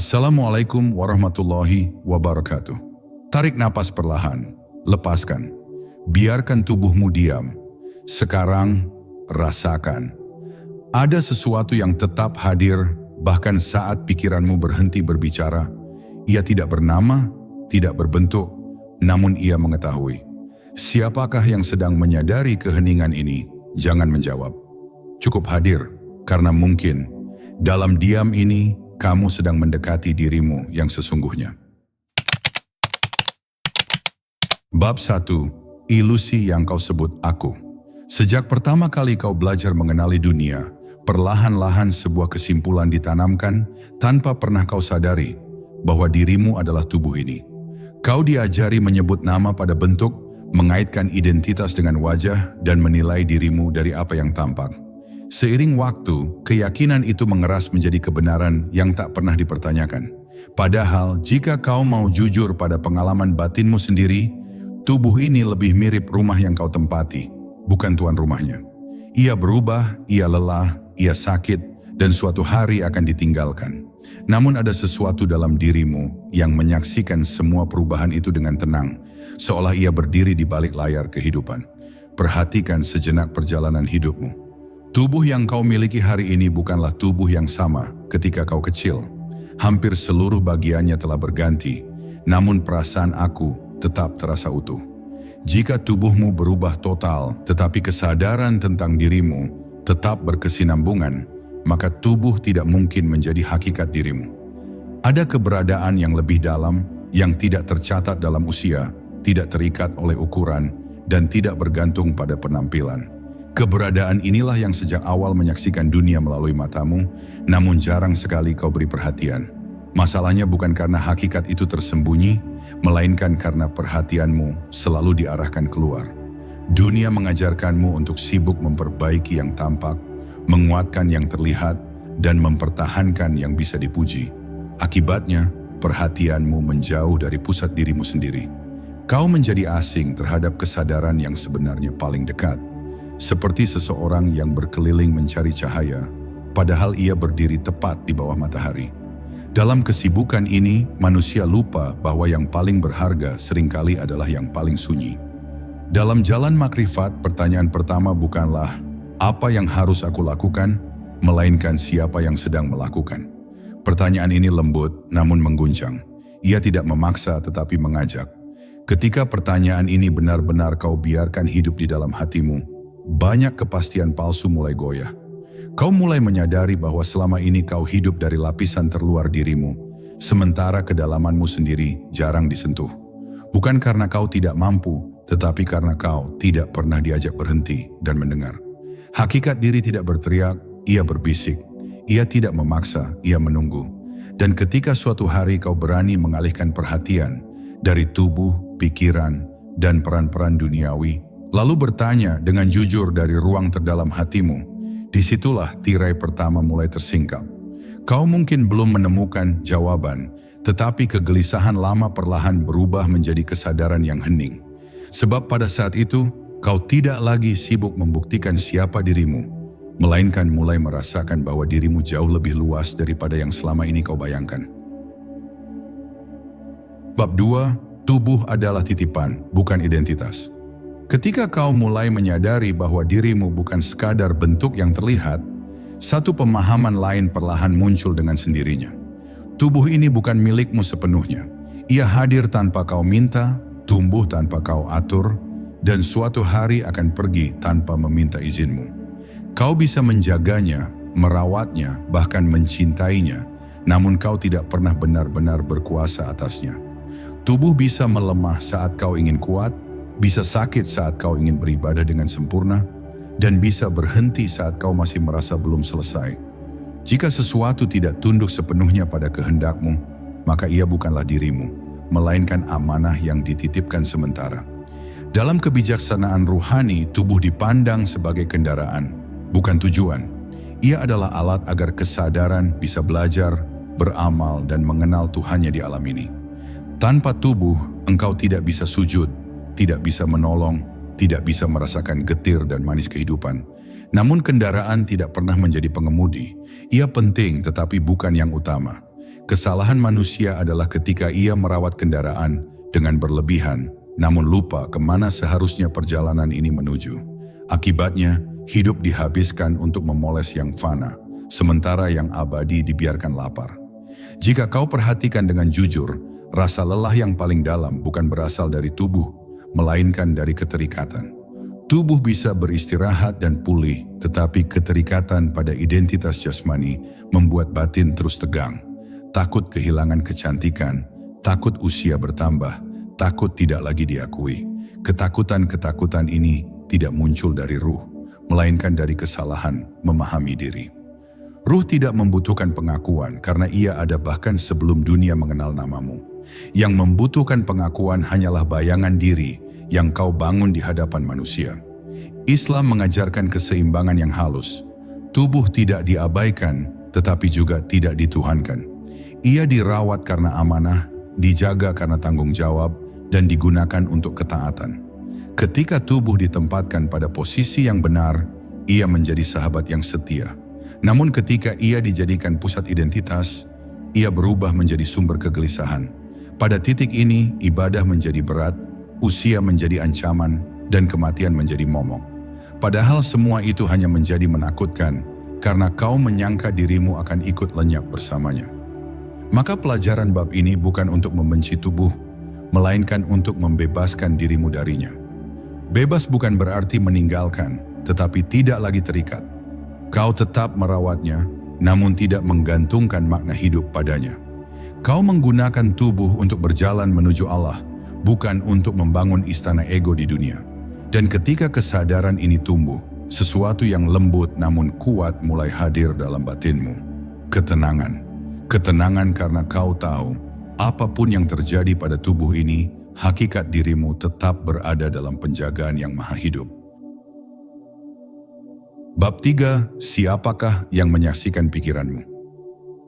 Assalamualaikum warahmatullahi wabarakatuh. Tarik napas perlahan, lepaskan. Biarkan tubuhmu diam. Sekarang, rasakan. Ada sesuatu yang tetap hadir, bahkan saat pikiranmu berhenti berbicara. Ia tidak bernama, tidak berbentuk, namun ia mengetahui. Siapakah yang sedang menyadari keheningan ini? Jangan menjawab. Cukup hadir, karena mungkin dalam diam ini, kamu sedang mendekati dirimu yang sesungguhnya. Bab 1. Ilusi yang kau sebut aku. Sejak pertama kali kau belajar mengenali dunia, perlahan-lahan sebuah kesimpulan ditanamkan tanpa pernah kau sadari bahwa dirimu adalah tubuh ini. Kau diajari menyebut nama pada bentuk, mengaitkan identitas dengan wajah, dan menilai dirimu dari apa yang tampak. Seiring waktu, keyakinan itu mengeras menjadi kebenaran yang tak pernah dipertanyakan. Padahal, jika kau mau jujur pada pengalaman batinmu sendiri, tubuh ini lebih mirip rumah yang kau tempati, bukan tuan rumahnya. Ia berubah, ia lelah, ia sakit, dan suatu hari akan ditinggalkan. Namun ada sesuatu dalam dirimu yang menyaksikan semua perubahan itu dengan tenang, seolah ia berdiri di balik layar kehidupan. Perhatikan sejenak perjalanan hidupmu. Tubuh yang kau miliki hari ini bukanlah tubuh yang sama ketika kau kecil. Hampir seluruh bagiannya telah berganti, namun perasaan aku tetap terasa utuh. Jika tubuhmu berubah total, tetapi kesadaran tentang dirimu tetap berkesinambungan, maka tubuh tidak mungkin menjadi hakikat dirimu. Ada keberadaan yang lebih dalam, yang tidak tercatat dalam usia, tidak terikat oleh ukuran, dan tidak bergantung pada penampilan. Keberadaan inilah yang sejak awal menyaksikan dunia melalui matamu, namun jarang sekali kau beri perhatian. Masalahnya bukan karena hakikat itu tersembunyi, melainkan karena perhatianmu selalu diarahkan keluar. Dunia mengajarkanmu untuk sibuk memperbaiki yang tampak, menguatkan yang terlihat, dan mempertahankan yang bisa dipuji. Akibatnya, perhatianmu menjauh dari pusat dirimu sendiri. Kau menjadi asing terhadap kesadaran yang sebenarnya paling dekat. Seperti seseorang yang berkeliling mencari cahaya, padahal ia berdiri tepat di bawah matahari. Dalam kesibukan ini, manusia lupa bahwa yang paling berharga seringkali adalah yang paling sunyi. Dalam jalan makrifat, pertanyaan pertama bukanlah apa yang harus aku lakukan, melainkan siapa yang sedang melakukan. Pertanyaan ini lembut namun mengguncang. Ia tidak memaksa tetapi mengajak. Ketika pertanyaan ini benar-benar kau biarkan hidup di dalam hatimu, banyak kepastian palsu mulai goyah. Kau mulai menyadari bahwa selama ini kau hidup dari lapisan terluar dirimu, sementara kedalamanmu sendiri jarang disentuh. Bukan karena kau tidak mampu, tetapi karena kau tidak pernah diajak berhenti dan mendengar. Hakikat diri tidak berteriak, ia berbisik. Ia tidak memaksa, ia menunggu. Dan ketika suatu hari kau berani mengalihkan perhatian dari tubuh, pikiran, dan peran-peran duniawi, lalu bertanya dengan jujur dari ruang terdalam hatimu, disitulah tirai pertama mulai tersingkap. Kau mungkin belum menemukan jawaban, tetapi kegelisahan lama perlahan berubah menjadi kesadaran yang hening. Sebab pada saat itu, kau tidak lagi sibuk membuktikan siapa dirimu, melainkan mulai merasakan bahwa dirimu jauh lebih luas daripada yang selama ini kau bayangkan. Bab 2. Tubuh adalah titipan, bukan identitas. Ketika kau mulai menyadari bahwa dirimu bukan sekadar bentuk yang terlihat, satu pemahaman lain perlahan muncul dengan sendirinya. Tubuh ini bukan milikmu sepenuhnya. Ia hadir tanpa kau minta, tumbuh tanpa kau atur, dan suatu hari akan pergi tanpa meminta izinmu. Kau bisa menjaganya, merawatnya, bahkan mencintainya, namun kau tidak pernah benar-benar berkuasa atasnya. Tubuh bisa melemah saat kau ingin kuat, bisa sakit saat kau ingin beribadah dengan sempurna, dan bisa berhenti saat kau masih merasa belum selesai. Jika sesuatu tidak tunduk sepenuhnya pada kehendakmu, maka ia bukanlah dirimu, melainkan amanah yang dititipkan sementara. Dalam kebijaksanaan ruhani, tubuh dipandang sebagai kendaraan, bukan tujuan. Ia adalah alat agar kesadaran bisa belajar, beramal, dan mengenal Tuhannya di alam ini. Tanpa tubuh, engkau tidak bisa sujud, tidak bisa menolong, tidak bisa merasakan getir dan manis kehidupan. Namun kendaraan tidak pernah menjadi pengemudi. Ia penting tetapi bukan yang utama. Kesalahan manusia adalah ketika ia merawat kendaraan dengan berlebihan, namun lupa kemana seharusnya perjalanan ini menuju. Akibatnya, hidup dihabiskan untuk memoles yang fana, sementara yang abadi dibiarkan lapar. Jika kau perhatikan dengan jujur, rasa lelah yang paling dalam bukan berasal dari tubuh, melainkan dari keterikatan. Tubuh bisa beristirahat dan pulih, tetapi keterikatan pada identitas jasmani membuat batin terus tegang. Takut kehilangan kecantikan, takut usia bertambah, takut tidak lagi diakui. Ketakutan-ketakutan ini tidak muncul dari ruh, melainkan dari kesalahan memahami diri. Ruh tidak membutuhkan pengakuan karena ia ada bahkan sebelum dunia mengenal namamu. Yang membutuhkan pengakuan hanyalah bayangan diri yang kau bangun di hadapan manusia. Islam mengajarkan keseimbangan yang halus. Tubuh tidak diabaikan, tetapi juga tidak dituhankan. Ia dirawat karena amanah, dijaga karena tanggung jawab, dan digunakan untuk ketaatan. Ketika tubuh ditempatkan pada posisi yang benar, ia menjadi sahabat yang setia. Namun ketika ia dijadikan pusat identitas, ia berubah menjadi sumber kegelisahan. Pada titik ini, ibadah menjadi berat, usia menjadi ancaman, dan kematian menjadi momok. Padahal semua itu hanya menjadi menakutkan karena kau menyangka dirimu akan ikut lenyap bersamanya. Maka pelajaran bab ini bukan untuk membenci tubuh, melainkan untuk membebaskan dirimu darinya. Bebas bukan berarti meninggalkan, tetapi tidak lagi terikat. Kau tetap merawatnya, namun tidak menggantungkan makna hidup padanya. Kau menggunakan tubuh untuk berjalan menuju Allah, bukan untuk membangun istana ego di dunia. Dan ketika kesadaran ini tumbuh, sesuatu yang lembut namun kuat mulai hadir dalam batinmu. Ketenangan. Ketenangan karena kau tahu, apapun yang terjadi pada tubuh ini, hakikat dirimu tetap berada dalam penjagaan yang maha hidup. Bab 3, siapakah yang menyaksikan pikiranmu?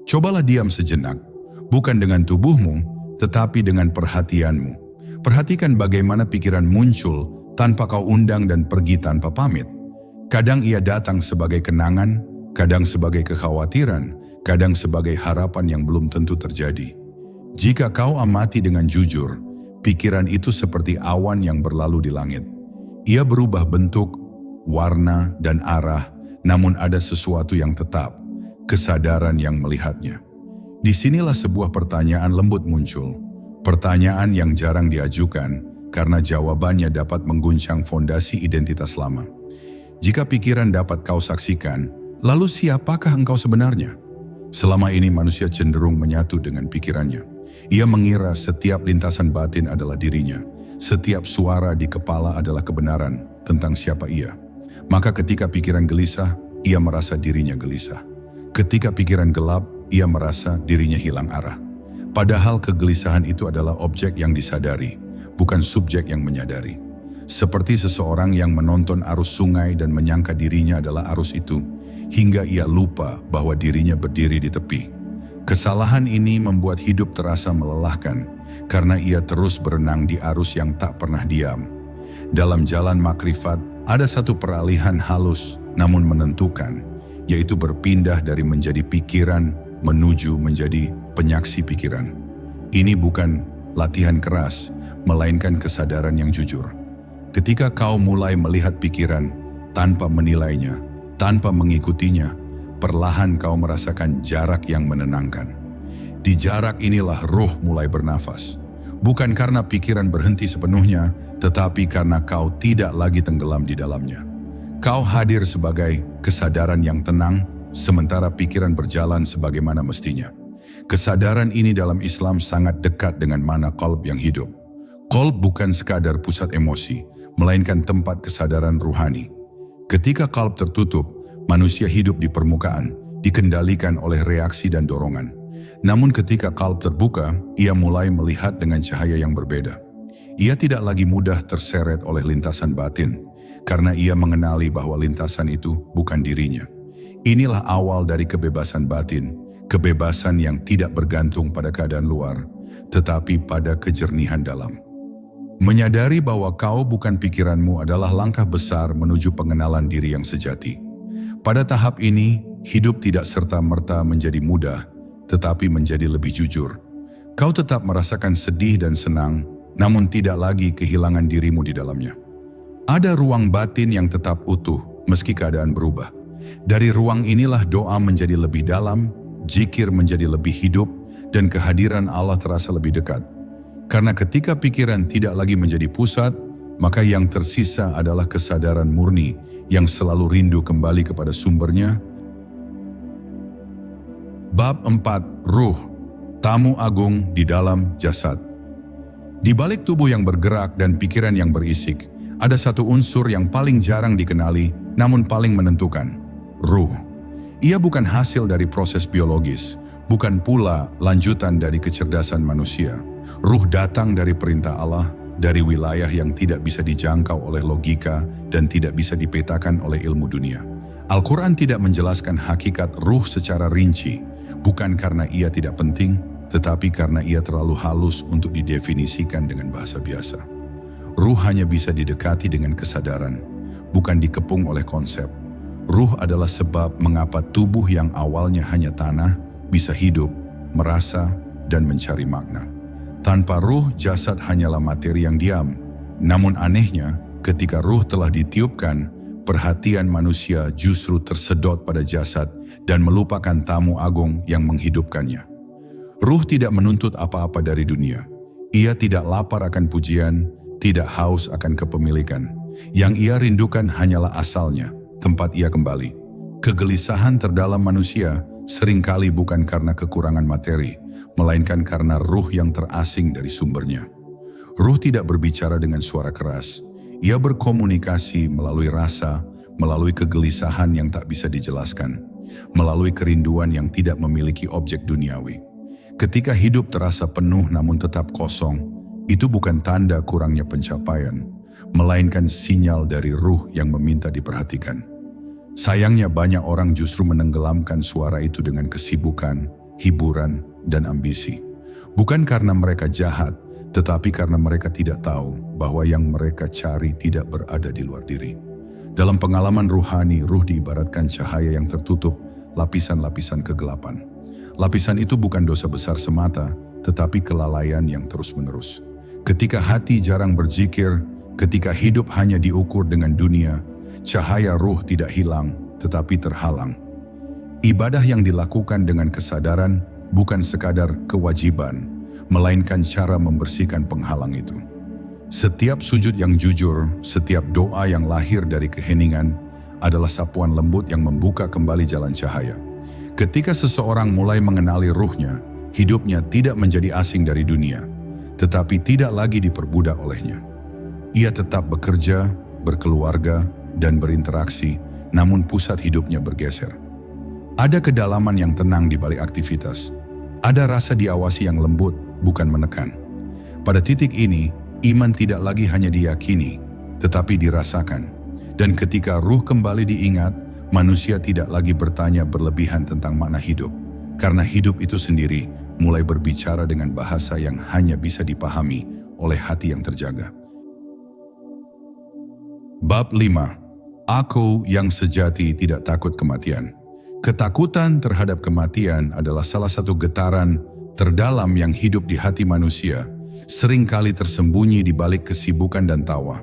Cobalah diam sejenak, bukan dengan tubuhmu, tetapi dengan perhatianmu. Perhatikan bagaimana pikiran muncul tanpa kau undang dan pergi tanpa pamit. Kadang ia datang sebagai kenangan, kadang sebagai kekhawatiran, kadang sebagai harapan yang belum tentu terjadi. Jika kau amati dengan jujur, pikiran itu seperti awan yang berlalu di langit. Ia berubah bentuk, warna, dan arah, namun ada sesuatu yang tetap, kesadaran yang melihatnya. Disinilah sebuah pertanyaan lembut muncul, pertanyaan yang jarang diajukan, karena jawabannya dapat mengguncang fondasi identitas lama. Jika pikiran dapat kau saksikan, lalu siapakah engkau sebenarnya? Selama ini manusia cenderung menyatu dengan pikirannya. Ia mengira setiap lintasan batin adalah dirinya. Setiap suara di kepala adalah kebenaran tentang siapa ia. Maka ketika pikiran gelisah, ia merasa dirinya gelisah. Ketika pikiran gelap, ia merasa dirinya hilang arah. Padahal kegelisahan itu adalah objek yang disadari, bukan subjek yang menyadari. Seperti seseorang yang menonton arus sungai dan menyangka dirinya adalah arus itu, hingga ia lupa bahwa dirinya berdiri di tepi. Kesalahan ini membuat hidup terasa melelahkan, karena ia terus berenang di arus yang tak pernah diam. Dalam jalan makrifat, ada satu peralihan halus namun menentukan, yaitu berpindah dari menjadi pikiran menuju menjadi penyaksi pikiran. Ini bukan latihan keras, melainkan kesadaran yang jujur. Ketika kau mulai melihat pikiran tanpa menilainya, tanpa mengikutinya, perlahan kau merasakan jarak yang menenangkan. Di jarak inilah roh mulai bernafas. Bukan karena pikiran berhenti sepenuhnya, tetapi karena kau tidak lagi tenggelam di dalamnya. Kau hadir sebagai kesadaran yang tenang, sementara pikiran berjalan sebagaimana mestinya. Kesadaran ini dalam Islam sangat dekat dengan makna qalb yang hidup. Qalb bukan sekadar pusat emosi, melainkan tempat kesadaran ruhani. Ketika qalb tertutup, manusia hidup di permukaan, dikendalikan oleh reaksi dan dorongan. Namun ketika qalb terbuka, ia mulai melihat dengan cahaya yang berbeda. Ia tidak lagi mudah terseret oleh lintasan batin, karena ia mengenali bahwa lintasan itu bukan dirinya. Inilah awal dari kebebasan batin, kebebasan yang tidak bergantung pada keadaan luar, tetapi pada kejernihan dalam. Menyadari bahwa kau bukan pikiranmu adalah langkah besar menuju pengenalan diri yang sejati. Pada tahap ini, hidup tidak serta-merta menjadi mudah, tetapi menjadi lebih jujur. Kau tetap merasakan sedih dan senang, namun tidak lagi kehilangan dirimu di dalamnya. Ada ruang batin yang tetap utuh, meski keadaan berubah. Dari ruang inilah doa menjadi lebih dalam, zikir menjadi lebih hidup, dan kehadiran Allah terasa lebih dekat. Karena ketika pikiran tidak lagi menjadi pusat, maka yang tersisa adalah kesadaran murni yang selalu rindu kembali kepada sumbernya. Bab 4. Ruh, tamu agung di dalam jasad. Di balik tubuh yang bergerak dan pikiran yang berisik, ada satu unsur yang paling jarang dikenali, namun paling menentukan. Ruh. Ia bukan hasil dari proses biologis, bukan pula lanjutan dari kecerdasan manusia. Ruh datang dari perintah Allah, dari wilayah yang tidak bisa dijangkau oleh logika dan tidak bisa dipetakan oleh ilmu dunia. Al-Quran tidak menjelaskan hakikat ruh secara rinci, bukan karena ia tidak penting, tetapi karena ia terlalu halus untuk didefinisikan dengan bahasa biasa. Ruh hanya bisa didekati dengan kesadaran, bukan dikepung oleh konsep. Ruh adalah sebab mengapa tubuh yang awalnya hanya tanah bisa hidup, merasa, dan mencari makna. Tanpa ruh, jasad hanyalah materi yang diam. Namun anehnya, ketika ruh telah ditiupkan, perhatian manusia justru tersedot pada jasad dan melupakan tamu agung yang menghidupkannya. Ruh tidak menuntut apa-apa dari dunia. Ia tidak lapar akan pujian, tidak haus akan kepemilikan. Yang ia rindukan hanyalah asalnya, tempat ia kembali. Kegelisahan terdalam manusia seringkali bukan karena kekurangan materi, melainkan karena ruh yang terasing dari sumbernya. Ruh tidak berbicara dengan suara keras. Ia berkomunikasi melalui rasa, melalui kegelisahan yang tak bisa dijelaskan, melalui kerinduan yang tidak memiliki objek duniawi. Ketika hidup terasa penuh namun tetap kosong, itu bukan tanda kurangnya pencapaian, melainkan sinyal dari ruh yang meminta diperhatikan. Sayangnya banyak orang justru menenggelamkan suara itu dengan kesibukan, hiburan, dan ambisi. Bukan karena mereka jahat, tetapi karena mereka tidak tahu bahwa yang mereka cari tidak berada di luar diri. Dalam pengalaman ruhani, ruh diibaratkan cahaya yang tertutup lapisan-lapisan kegelapan. Lapisan itu bukan dosa besar semata, tetapi kelalaian yang terus-menerus. Ketika hati jarang berzikir, ketika hidup hanya diukur dengan dunia, cahaya ruh tidak hilang, tetapi terhalang. Ibadah yang dilakukan dengan kesadaran bukan sekadar kewajiban, melainkan cara membersihkan penghalang itu. Setiap sujud yang jujur, setiap doa yang lahir dari keheningan adalah sapuan lembut yang membuka kembali jalan cahaya. Ketika seseorang mulai mengenali ruhnya, hidupnya tidak menjadi asing dari dunia, tetapi tidak lagi diperbudak olehnya. Ia tetap bekerja, berkeluarga, dan berinteraksi, namun pusat hidupnya bergeser. Ada kedalaman yang tenang di balik aktivitas. Ada rasa diawasi yang lembut, bukan menekan. Pada titik ini, iman tidak lagi hanya diyakini, tetapi dirasakan. Dan ketika ruh kembali diingat, manusia tidak lagi bertanya berlebihan tentang makna hidup. Karena hidup itu sendiri mulai berbicara dengan bahasa yang hanya bisa dipahami oleh hati yang terjaga. Bab 5. Aku yang sejati tidak takut kematian. Ketakutan terhadap kematian adalah salah satu getaran terdalam yang hidup di hati manusia, seringkali tersembunyi di balik kesibukan dan tawa.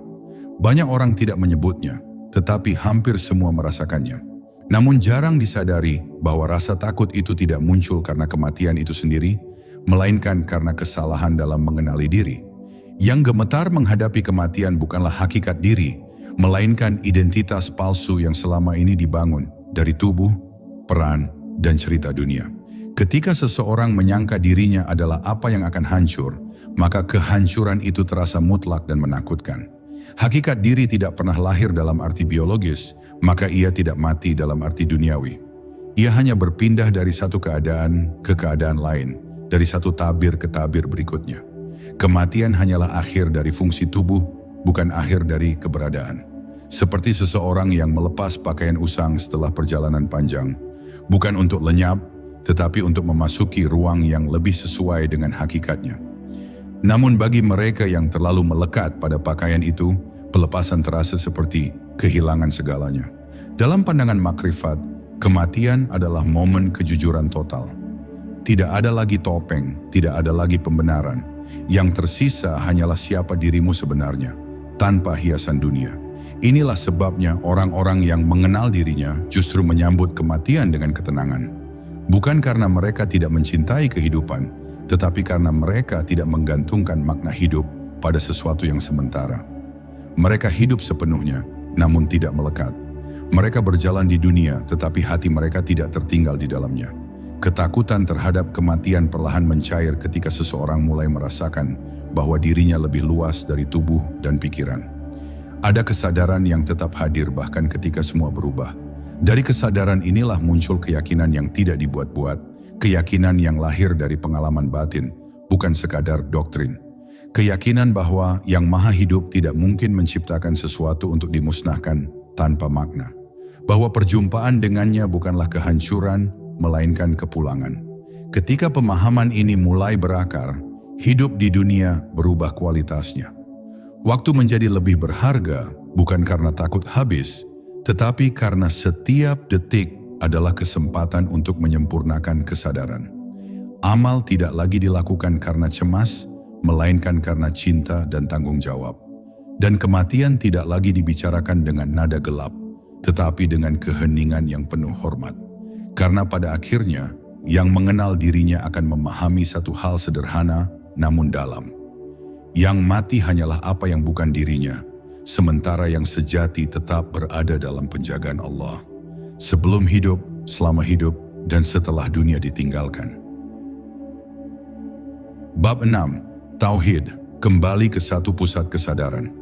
Banyak orang tidak menyebutnya, tetapi hampir semua merasakannya. Namun jarang disadari bahwa rasa takut itu tidak muncul karena kematian itu sendiri, melainkan karena kesalahan dalam mengenali diri. Yang gemetar menghadapi kematian bukanlah hakikat diri, melainkan identitas palsu yang selama ini dibangun dari tubuh, peran, dan cerita dunia. Ketika seseorang menyangka dirinya adalah apa yang akan hancur, maka kehancuran itu terasa mutlak dan menakutkan. Hakikat diri tidak pernah lahir dalam arti biologis, maka ia tidak mati dalam arti duniawi. Ia hanya berpindah dari satu keadaan ke keadaan lain, dari satu tabir ke tabir berikutnya. Kematian hanyalah akhir dari fungsi tubuh, bukan akhir dari keberadaan. Seperti seseorang yang melepas pakaian usang setelah perjalanan panjang, bukan untuk lenyap, tetapi untuk memasuki ruang yang lebih sesuai dengan hakikatnya. Namun bagi mereka yang terlalu melekat pada pakaian itu, pelepasan terasa seperti kehilangan segalanya. Dalam pandangan makrifat, kematian adalah momen kejujuran total. Tidak ada lagi topeng, tidak ada lagi pembenaran. Yang tersisa hanyalah siapa dirimu sebenarnya, tanpa hiasan dunia. Inilah sebabnya orang-orang yang mengenal dirinya justru menyambut kematian dengan ketenangan. Bukan karena mereka tidak mencintai kehidupan, tetapi karena mereka tidak menggantungkan makna hidup pada sesuatu yang sementara. Mereka hidup sepenuhnya, namun tidak melekat. Mereka berjalan di dunia, tetapi hati mereka tidak tertinggal di dalamnya. Ketakutan terhadap kematian perlahan mencair ketika seseorang mulai merasakan bahwa dirinya lebih luas dari tubuh dan pikiran. Ada kesadaran yang tetap hadir bahkan ketika semua berubah. Dari kesadaran inilah muncul keyakinan yang tidak dibuat-buat, keyakinan yang lahir dari pengalaman batin, bukan sekadar doktrin. Keyakinan bahwa Yang Maha Hidup tidak mungkin menciptakan sesuatu untuk dimusnahkan tanpa makna. Bahwa perjumpaan dengannya bukanlah kehancuran, melainkan kepulangan. Ketika pemahaman ini mulai berakar, hidup di dunia berubah kualitasnya. Waktu menjadi lebih berharga bukan karena takut habis, tetapi karena setiap detik adalah kesempatan untuk menyempurnakan kesadaran. Amal tidak lagi dilakukan karena cemas, melainkan karena cinta dan tanggung jawab. Dan kematian tidak lagi dibicarakan dengan nada gelap, tetapi dengan keheningan yang penuh hormat. Karena pada akhirnya, yang mengenal dirinya akan memahami satu hal sederhana namun dalam. Yang mati hanyalah apa yang bukan dirinya, sementara yang sejati tetap berada dalam penjagaan Allah. Sebelum hidup, selama hidup, dan setelah dunia ditinggalkan. Bab 6. Tauhid, kembali ke satu pusat kesadaran.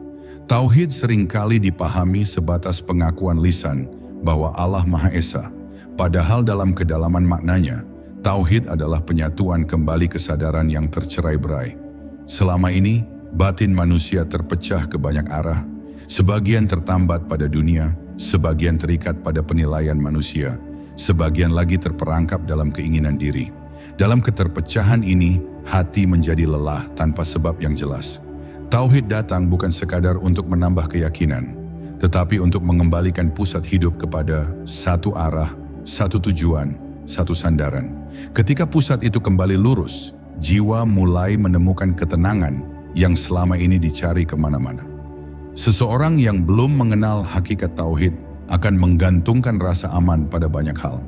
Tauhid seringkali dipahami sebatas pengakuan lisan bahwa Allah Maha Esa. Padahal dalam kedalaman maknanya, tauhid adalah penyatuan kembali kesadaran yang tercerai-berai. Selama ini, batin manusia terpecah ke banyak arah, sebagian tertambat pada dunia, sebagian terikat pada penilaian manusia, sebagian lagi terperangkap dalam keinginan diri. Dalam keterpecahan ini, hati menjadi lelah tanpa sebab yang jelas. Tauhid datang bukan sekadar untuk menambah keyakinan, tetapi untuk mengembalikan pusat hidup kepada satu arah, satu tujuan, satu sandaran. Ketika pusat itu kembali lurus, jiwa mulai menemukan ketenangan yang selama ini dicari kemana-mana. Seseorang yang belum mengenal hakikat tauhid akan menggantungkan rasa aman pada banyak hal.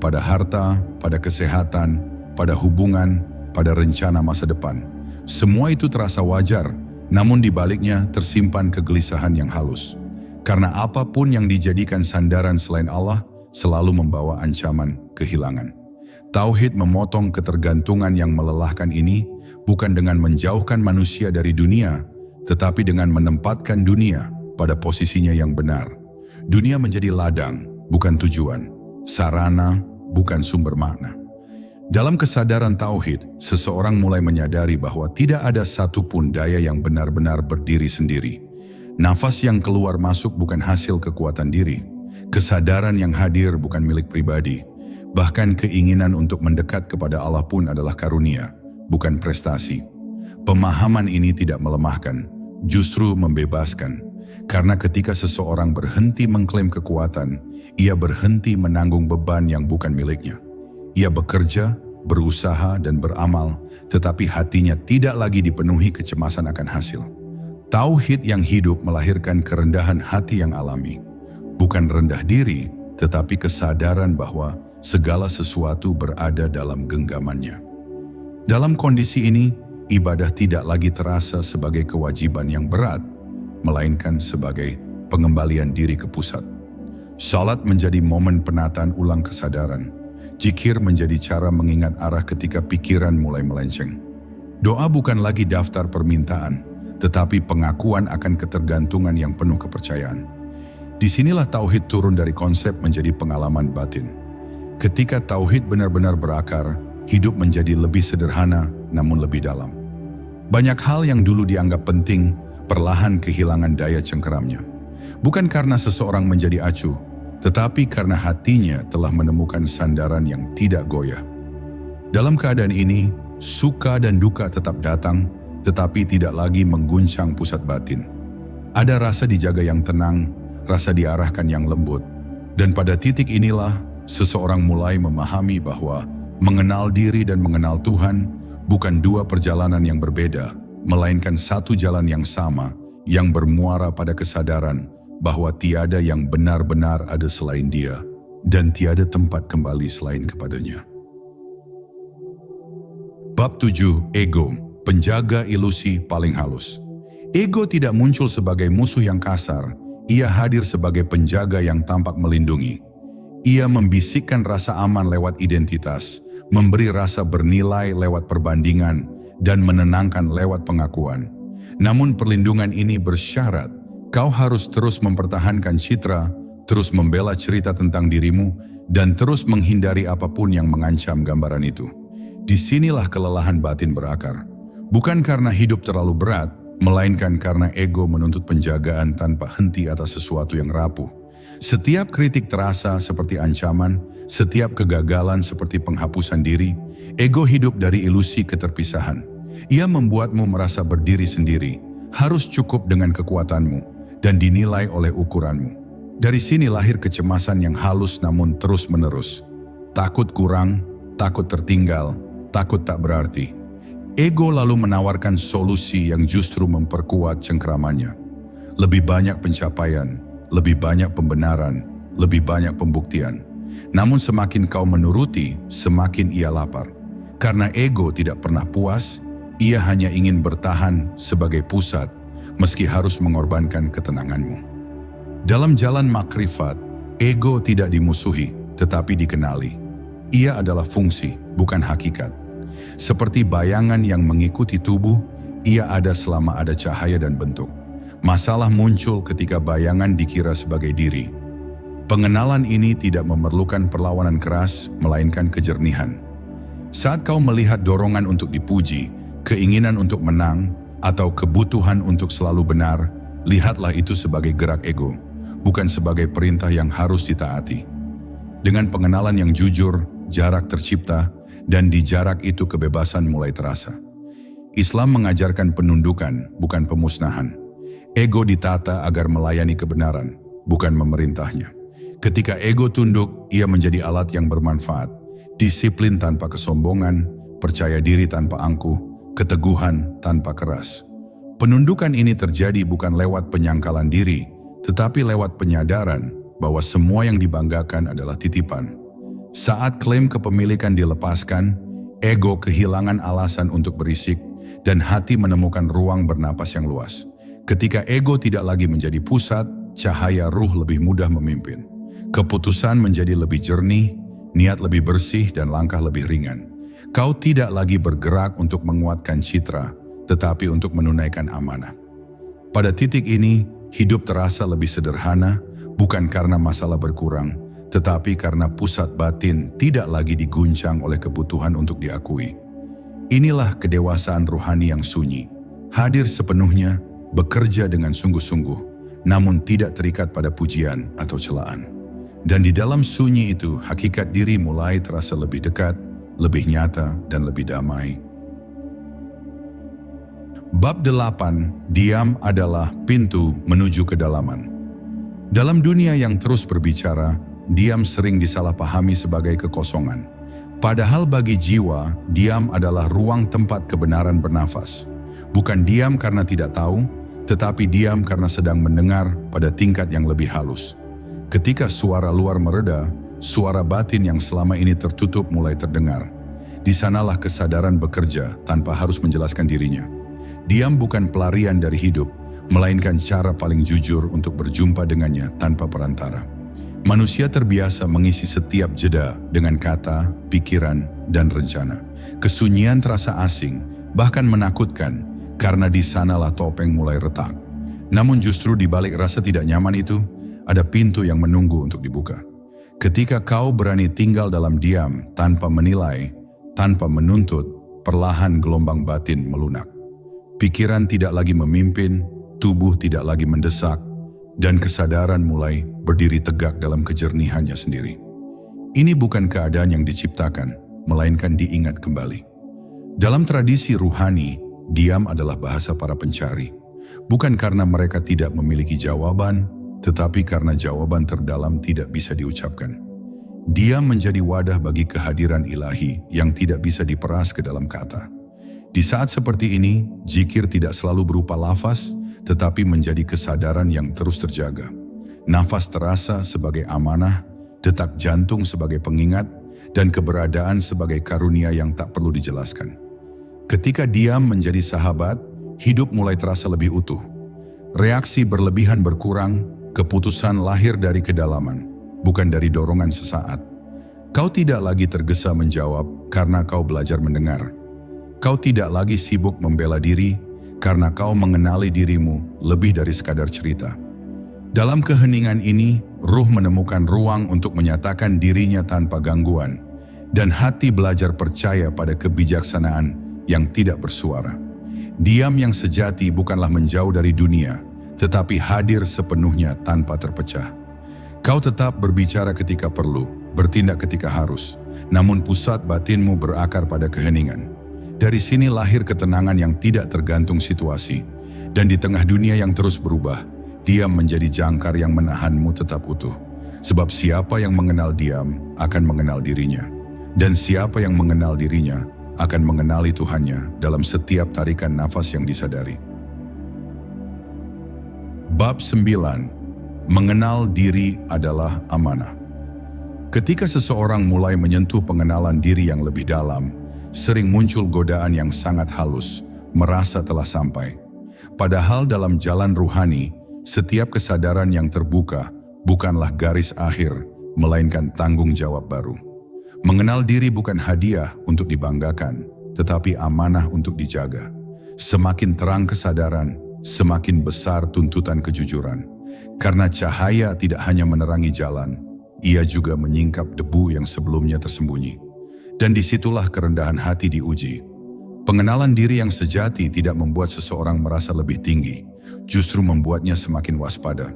Pada harta, pada kesehatan, pada hubungan, pada rencana masa depan. Semua itu terasa wajar, namun di baliknya tersimpan kegelisahan yang halus. Karena apapun yang dijadikan sandaran selain Allah, selalu membawa ancaman kehilangan. Tauhid memotong ketergantungan yang melelahkan ini bukan dengan menjauhkan manusia dari dunia, tetapi dengan menempatkan dunia pada posisinya yang benar. Dunia menjadi ladang, bukan tujuan. Sarana, bukan sumber makna. Dalam kesadaran tauhid, seseorang mulai menyadari bahwa tidak ada satupun daya yang benar-benar berdiri sendiri. Nafas yang keluar masuk bukan hasil kekuatan diri. Kesadaran yang hadir bukan milik pribadi. Bahkan keinginan untuk mendekat kepada Allah pun adalah karunia, bukan prestasi. Pemahaman ini tidak melemahkan, justru membebaskan. Karena ketika seseorang berhenti mengklaim kekuatan, ia berhenti menanggung beban yang bukan miliknya. Ia bekerja, berusaha, dan beramal, tetapi hatinya tidak lagi dipenuhi kecemasan akan hasil. Tauhid yang hidup melahirkan kerendahan hati yang alami. Bukan rendah diri, tetapi kesadaran bahwa segala sesuatu berada dalam genggamannya. Dalam kondisi ini, ibadah tidak lagi terasa sebagai kewajiban yang berat, melainkan sebagai pengembalian diri ke pusat. Salat menjadi momen penataan ulang kesadaran. Zikir menjadi cara mengingat arah ketika pikiran mulai melenceng. Doa bukan lagi daftar permintaan, tetapi pengakuan akan ketergantungan yang penuh kepercayaan. Disinilah tauhid turun dari konsep menjadi pengalaman batin. Ketika tauhid benar-benar berakar, hidup menjadi lebih sederhana namun lebih dalam. Banyak hal yang dulu dianggap penting, perlahan kehilangan daya cengkeramnya. Bukan karena seseorang menjadi acuh, tetapi karena hatinya telah menemukan sandaran yang tidak goyah. Dalam keadaan ini, suka dan duka tetap datang, tetapi tidak lagi mengguncang pusat batin. Ada rasa dijaga yang tenang, rasa diarahkan yang lembut. Dan pada titik inilah, seseorang mulai memahami bahwa Mengenal diri dan mengenal Tuhan bukan dua perjalanan yang berbeda, melainkan satu jalan yang sama yang bermuara pada kesadaran bahwa tiada yang benar-benar ada selain Dia dan tiada tempat kembali selain kepadanya. Bab 7. Ego, penjaga ilusi paling halus. Ego tidak muncul sebagai musuh yang kasar, ia hadir sebagai penjaga yang tampak melindungi. Ia membisikkan rasa aman lewat identitas, memberi rasa bernilai lewat perbandingan, dan menenangkan lewat pengakuan. Namun perlindungan ini bersyarat, kau harus terus mempertahankan citra, terus membela cerita tentang dirimu, dan terus menghindari apapun yang mengancam gambaran itu. Disinilah kelelahan batin berakar. Bukan karena hidup terlalu berat, melainkan karena ego menuntut penjagaan tanpa henti atas sesuatu yang rapuh. Setiap kritik terasa seperti ancaman, setiap kegagalan seperti penghapusan diri. Ego hidup dari ilusi keterpisahan. Ia membuatmu merasa berdiri sendiri, harus cukup dengan kekuatanmu, dan dinilai oleh ukuranmu. Dari sini lahir kecemasan yang halus namun terus-menerus. Takut kurang, takut tertinggal, takut tak berarti. Ego lalu menawarkan solusi yang justru memperkuat cengkeramannya. Lebih banyak pencapaian, lebih banyak pembenaran, lebih banyak pembuktian. Namun semakin kau menuruti, semakin ia lapar. Karena ego tidak pernah puas, ia hanya ingin bertahan sebagai pusat, meski harus mengorbankan ketenanganmu. Dalam jalan makrifat, ego tidak dimusuhi, tetapi dikenali. Ia adalah fungsi, bukan hakikat. Seperti bayangan yang mengikuti tubuh, ia ada selama ada cahaya dan bentuk. Masalah muncul ketika bayangan dikira sebagai diri. Pengenalan ini tidak memerlukan perlawanan keras, melainkan kejernihan. Saat kau melihat dorongan untuk dipuji, keinginan untuk menang, atau kebutuhan untuk selalu benar, lihatlah itu sebagai gerak ego, bukan sebagai perintah yang harus ditaati. Dengan pengenalan yang jujur, jarak tercipta, dan di jarak itu kebebasan mulai terasa. Islam mengajarkan penundukan, bukan pemusnahan. Ego ditata agar melayani kebenaran, bukan memerintahnya. Ketika ego tunduk, ia menjadi alat yang bermanfaat. Disiplin tanpa kesombongan, percaya diri tanpa angkuh, keteguhan tanpa keras. Penundukan ini terjadi bukan lewat penyangkalan diri, tetapi lewat penyadaran bahwa semua yang dibanggakan adalah titipan. Saat klaim kepemilikan dilepaskan, ego kehilangan alasan untuk berisik, dan hati menemukan ruang bernapas yang luas. Ketika ego tidak lagi menjadi pusat, cahaya ruh lebih mudah memimpin. Keputusan menjadi lebih jernih, niat lebih bersih, dan langkah lebih ringan. Kau tidak lagi bergerak untuk menguatkan citra, tetapi untuk menunaikan amanah. Pada titik ini, hidup terasa lebih sederhana, bukan karena masalah berkurang, tetapi karena pusat batin tidak lagi diguncang oleh kebutuhan untuk diakui. Inilah kedewasaan rohani yang sunyi, hadir sepenuhnya, bekerja dengan sungguh-sungguh, namun tidak terikat pada pujian atau celaan. Dan di dalam sunyi itu, hakikat diri mulai terasa lebih dekat, lebih nyata, dan lebih damai. Bab 8. Diam adalah pintu menuju kedalaman. Dalam dunia yang terus berbicara, diam sering disalahpahami sebagai kekosongan. Padahal bagi jiwa, diam adalah ruang tempat kebenaran bernafas. Bukan diam karena tidak tahu, tetapi diam karena sedang mendengar pada tingkat yang lebih halus. Ketika suara luar mereda, suara batin yang selama ini tertutup mulai terdengar. Di sanalah kesadaran bekerja tanpa harus menjelaskan dirinya. Diam bukan pelarian dari hidup, melainkan cara paling jujur untuk berjumpa dengannya tanpa perantara. Manusia terbiasa mengisi setiap jeda dengan kata, pikiran, dan rencana. Kesunyian terasa asing, bahkan menakutkan, karena di sanalah topeng mulai retak. Namun justru di balik rasa tidak nyaman itu, ada pintu yang menunggu untuk dibuka. Ketika kau berani tinggal dalam diam, tanpa menilai, tanpa menuntut, perlahan gelombang batin melunak. Pikiran tidak lagi memimpin, tubuh tidak lagi mendesak, dan kesadaran mulai berdiri tegak dalam kejernihannya sendiri. Ini bukan keadaan yang diciptakan, melainkan diingat kembali. Dalam tradisi ruhani, diam adalah bahasa para pencari. Bukan karena mereka tidak memiliki jawaban, tetapi karena jawaban terdalam tidak bisa diucapkan. Diam menjadi wadah bagi kehadiran ilahi yang tidak bisa diperas ke dalam kata. Di saat seperti ini, zikir tidak selalu berupa lafaz, tetapi menjadi kesadaran yang terus terjaga. Nafas terasa sebagai amanah, detak jantung sebagai pengingat, dan keberadaan sebagai karunia yang tak perlu dijelaskan. Ketika diam menjadi sahabat, hidup mulai terasa lebih utuh. Reaksi berlebihan berkurang, keputusan lahir dari kedalaman, bukan dari dorongan sesaat. Kau tidak lagi tergesa menjawab karena kau belajar mendengar. Kau tidak lagi sibuk membela diri karena kau mengenali dirimu lebih dari sekadar cerita. Dalam keheningan ini, ruh menemukan ruang untuk menyatakan dirinya tanpa gangguan, dan hati belajar percaya pada kebijaksanaan yang tidak bersuara. Diam yang sejati bukanlah menjauh dari dunia, tetapi hadir sepenuhnya tanpa terpecah. Kau tetap berbicara ketika perlu, bertindak ketika harus, namun pusat batinmu berakar pada keheningan. Dari sini lahir ketenangan yang tidak tergantung situasi, dan di tengah dunia yang terus berubah, diam menjadi jangkar yang menahanmu tetap utuh. Sebab siapa yang mengenal diam akan mengenal dirinya, dan siapa yang mengenal dirinya akan mengenali Tuhannya dalam setiap tarikan nafas yang disadari. Bab 9. Mengenal diri adalah amanah. Ketika seseorang mulai menyentuh pengenalan diri yang lebih dalam, sering muncul godaan yang sangat halus, merasa telah sampai. Padahal dalam jalan ruhani, setiap kesadaran yang terbuka bukanlah garis akhir, melainkan tanggung jawab baru. Mengenal diri bukan hadiah untuk dibanggakan, tetapi amanah untuk dijaga. Semakin terang kesadaran, semakin besar tuntutan kejujuran. Karena cahaya tidak hanya menerangi jalan, ia juga menyingkap debu yang sebelumnya tersembunyi. Dan disitulah kerendahan hati diuji. Pengenalan diri yang sejati tidak membuat seseorang merasa lebih tinggi, justru membuatnya semakin waspada.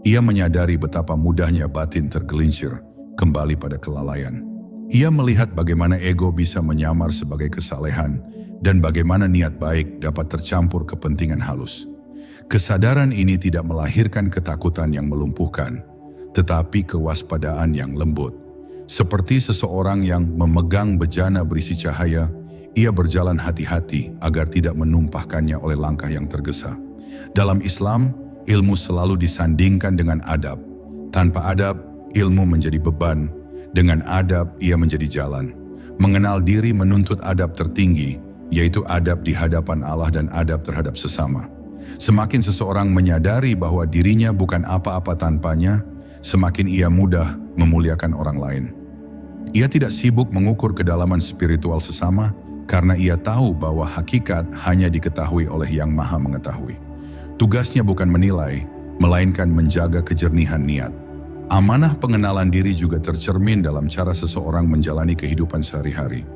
Ia menyadari betapa mudahnya batin tergelincir kembali pada kelalaian. Ia melihat bagaimana ego bisa menyamar sebagai kesalehan dan bagaimana niat baik dapat tercampur kepentingan halus. Kesadaran ini tidak melahirkan ketakutan yang melumpuhkan, tetapi kewaspadaan yang lembut. Seperti seseorang yang memegang bejana berisi cahaya, ia berjalan hati-hati agar tidak menumpahkannya oleh langkah yang tergesa. Dalam Islam, ilmu selalu disandingkan dengan adab. Tanpa adab, ilmu menjadi beban. Dengan adab, ia menjadi jalan. Mengenal diri menuntut adab tertinggi, yaitu adab di hadapan Allah dan adab terhadap sesama. Semakin seseorang menyadari bahwa dirinya bukan apa-apa tanpanya, semakin ia mudah memuliakan orang lain. Ia tidak sibuk mengukur kedalaman spiritual sesama karena ia tahu bahwa hakikat hanya diketahui oleh Yang Maha Mengetahui. Tugasnya bukan menilai, melainkan menjaga kejernihan niat. Amanah pengenalan diri juga tercermin dalam cara seseorang menjalani kehidupan sehari-hari.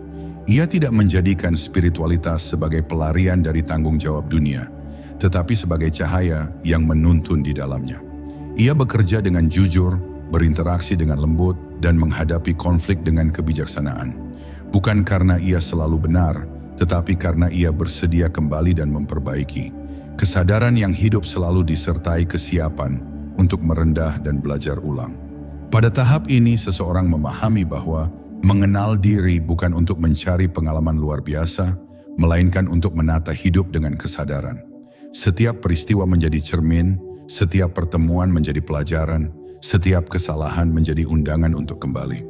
Ia tidak menjadikan spiritualitas sebagai pelarian dari tanggung jawab dunia, tetapi sebagai cahaya yang menuntun di dalamnya. Ia bekerja dengan jujur, berinteraksi dengan lembut, dan menghadapi konflik dengan kebijaksanaan. Bukan karena ia selalu benar, tetapi karena ia bersedia kembali dan memperbaiki. Kesadaran yang hidup selalu disertai kesiapan untuk merendah dan belajar ulang. Pada tahap ini, seseorang memahami bahwa mengenal diri bukan untuk mencari pengalaman luar biasa, melainkan untuk menata hidup dengan kesadaran. Setiap peristiwa menjadi cermin, setiap pertemuan menjadi pelajaran, setiap kesalahan menjadi undangan untuk kembali.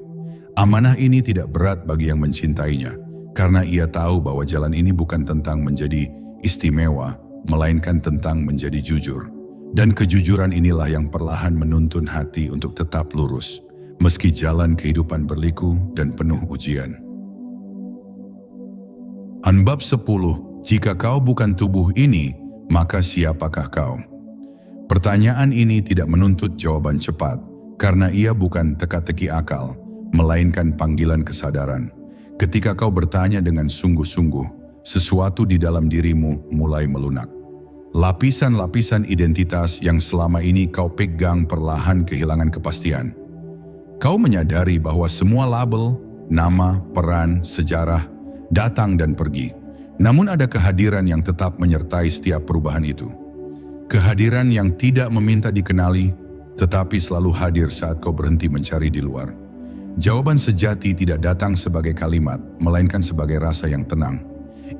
Amanah ini tidak berat bagi yang mencintainya, karena ia tahu bahwa jalan ini bukan tentang menjadi istimewa, melainkan tentang menjadi jujur. Dan kejujuran inilah yang perlahan menuntun hati untuk tetap lurus, meski jalan kehidupan berliku dan penuh ujian. Bab 10. Jika kau bukan tubuh ini, maka siapakah kau? Pertanyaan ini tidak menuntut jawaban cepat, karena ia bukan teka-teki akal, melainkan panggilan kesadaran. Ketika kau bertanya dengan sungguh-sungguh, sesuatu di dalam dirimu mulai melunak. Lapisan-lapisan identitas yang selama ini kau pegang perlahan kehilangan kepastian. Kau menyadari bahwa semua label, nama, peran, sejarah, datang dan pergi. Namun ada kehadiran yang tetap menyertai setiap perubahan itu. Kehadiran yang tidak meminta dikenali, tetapi selalu hadir saat kau berhenti mencari di luar. Jawaban sejati tidak datang sebagai kalimat, melainkan sebagai rasa yang tenang.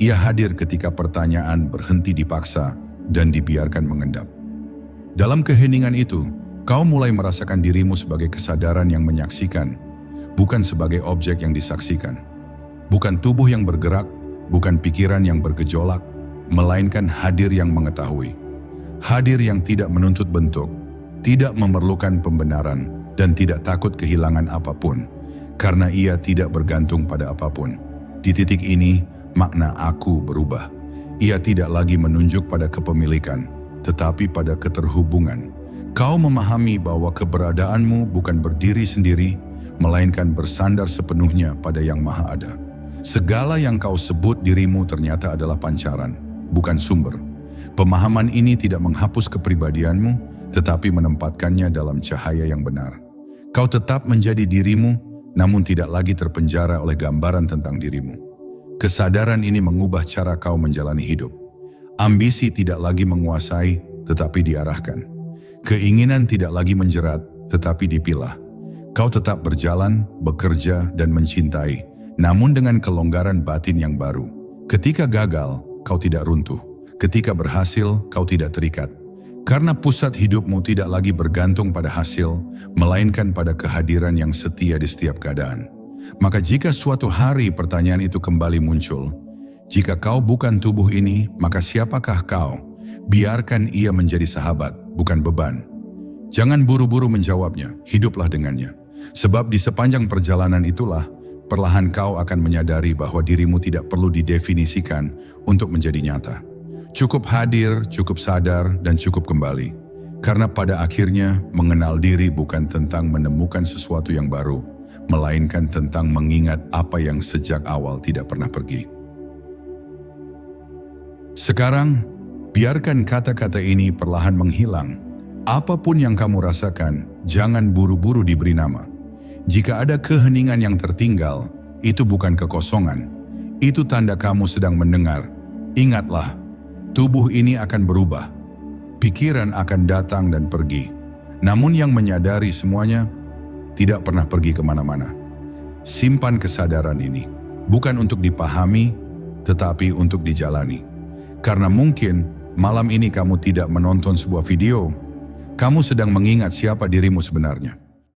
Ia hadir ketika pertanyaan berhenti dipaksa dan dibiarkan mengendap. Dalam keheningan itu, kau mulai merasakan dirimu sebagai kesadaran yang menyaksikan, bukan sebagai objek yang disaksikan. Bukan tubuh yang bergerak, bukan pikiran yang bergejolak, melainkan hadir yang mengetahui. Hadir yang tidak menuntut bentuk, tidak memerlukan pembenaran, dan tidak takut kehilangan apapun, karena ia tidak bergantung pada apapun. Di titik ini, makna aku berubah. Ia tidak lagi menunjuk pada kepemilikan, tetapi pada keterhubungan. Kau memahami bahwa keberadaanmu bukan berdiri sendiri, melainkan bersandar sepenuhnya pada Yang Maha Ada. Segala yang kau sebut dirimu ternyata adalah pancaran, bukan sumber. Pemahaman ini tidak menghapus kepribadianmu, tetapi menempatkannya dalam cahaya yang benar. Kau tetap menjadi dirimu, namun tidak lagi terpenjara oleh gambaran tentang dirimu. Kesadaran ini mengubah cara kau menjalani hidup. Ambisi tidak lagi menguasai, tetapi diarahkan. Keinginan tidak lagi menjerat, tetapi dipilah. Kau tetap berjalan, bekerja, dan mencintai, namun dengan kelonggaran batin yang baru. Ketika gagal, kau tidak runtuh. Ketika berhasil, kau tidak terikat. Karena pusat hidupmu tidak lagi bergantung pada hasil, melainkan pada kehadiran yang setia di setiap keadaan. Maka jika suatu hari pertanyaan itu kembali muncul, jika kau bukan tubuh ini, maka siapakah kau? Biarkan ia menjadi sahabat, bukan beban. Jangan buru-buru menjawabnya, hiduplah dengannya. Sebab di sepanjang perjalanan itulah, perlahan kau akan menyadari bahwa dirimu tidak perlu didefinisikan untuk menjadi nyata. Cukup hadir, cukup sadar, dan cukup kembali. Karena pada akhirnya mengenal diri bukan tentang menemukan sesuatu yang baru, melainkan tentang mengingat apa yang sejak awal tidak pernah pergi. Sekarang, biarkan kata-kata ini perlahan menghilang. Apapun yang kamu rasakan, jangan buru-buru diberi nama. Jika ada keheningan yang tertinggal, itu bukan kekosongan. Itu tanda kamu sedang mendengar. Ingatlah, tubuh ini akan berubah. Pikiran akan datang dan pergi. Namun yang menyadari semuanya tidak pernah pergi kemana-mana. Simpan kesadaran ini, bukan untuk dipahami, tetapi untuk dijalani. Karena mungkin malam ini kamu tidak menonton sebuah video, kamu sedang mengingat siapa dirimu sebenarnya.